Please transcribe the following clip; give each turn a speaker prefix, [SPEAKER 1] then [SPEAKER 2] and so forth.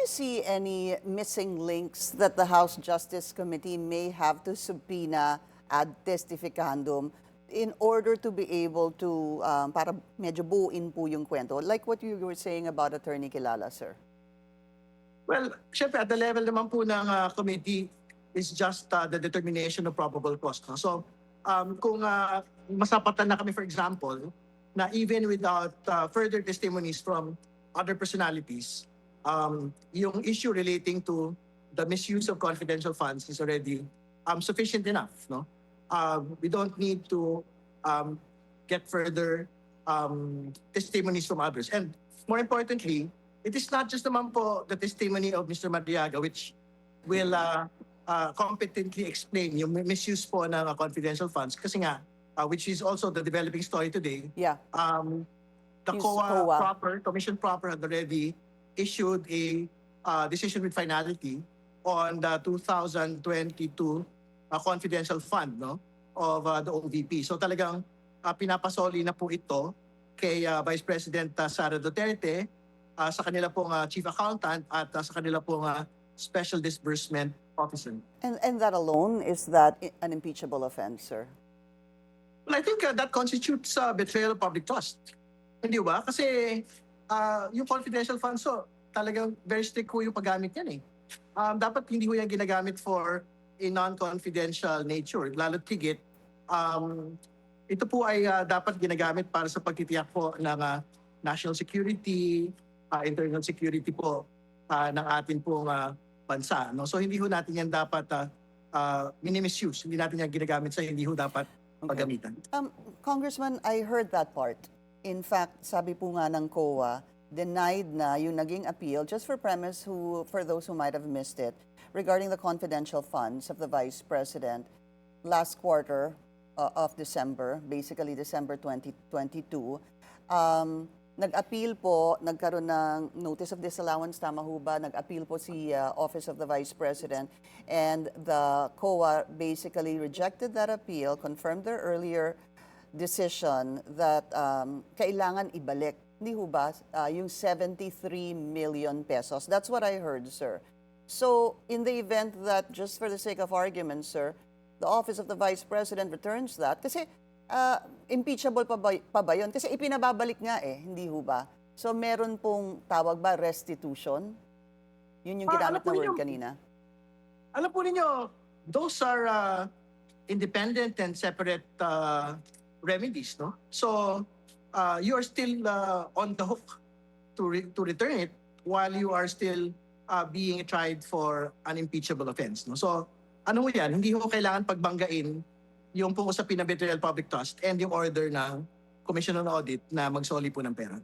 [SPEAKER 1] you see any missing links that the House Justice Committee may have to subpoena ad testificandum in order to be able to, para medyo buuin po yung kwento? Like what you were saying about Attorney Kilala, sir.
[SPEAKER 2] Well, syempre at the level naman po ng committee is just the determination of probable cause. No? So kung masapatan na kami, for example, na even without further testimonies from other personalities, yung issue relating to the misuse of confidential funds is already sufficient enough. No? We don't need to get further testimonies from others. And more importantly, it is not just naman po the testimony of Mr. Madriaga which will competently explain yung misuse po ng confidential funds kasi nga, which is also the developing story today.
[SPEAKER 1] Yeah.
[SPEAKER 2] The
[SPEAKER 1] Use
[SPEAKER 2] COA
[SPEAKER 1] COA.
[SPEAKER 2] Commission proper had already issued a decision with finality on the 2022 confidential fund, no, of the OVP. So talagang pinapasoli na po ito kay Vice President Sara Duterte, sa kanila pong Chief Accountant at sa kanila pong Special Disbursement Officer.
[SPEAKER 1] And that alone, is that an impeachable offense, sir?
[SPEAKER 2] Well, I think that constitutes betrayal of public trust. Hindi ba? Kasi yung confidential funds, so talagang very strict ko yung paggamit yan eh. Dapat hindi ko yan ginagamit for a non-confidential nature. Lalo't higit, ito po ay dapat ginagamit para sa pagtitiyak po ng national security, internal security po ng ating pong bansa. No? So hindi ho natin yan dapat minimisuse. Hindi natin yan ginagamit sa hindi ho dapat paggamitan.
[SPEAKER 1] Congressman, I heard that part. In fact, sabi po nga ng COA, denied na yung naging appeal, just for premise for those who might have missed it, regarding the confidential funds of the Vice President last quarter of December, basically December 2022. Nag-appeal po, nagkaroon ng notice of disallowance, tama ho ba? Nag-appeal po si Office of the Vice President, and the COA basically rejected that appeal, confirmed their earlier decision that kailangan ibalik, hindi ho ba, yung 73 million pesos. That's what I heard, sir. So, in the event that, just for the sake of argument, sir, the Office of the Vice President returns that, kasi impeachable pa ba yun? Kasi ipinababalik nga eh, hindi ho ba? So meron pong tawag ba, restitution? Yun yung ginamit na word kanina.
[SPEAKER 2] Alam po ninyo, those are independent and separate remedies, no? So you are still on the hook to return it while you are still being tried for an impeachable offense, no? So ano ho yan? Hindi ho kailangan pagbanggain yung pong usapin na betrayal public trust and yung order ng Commission on Audit na magsoli po ng pera.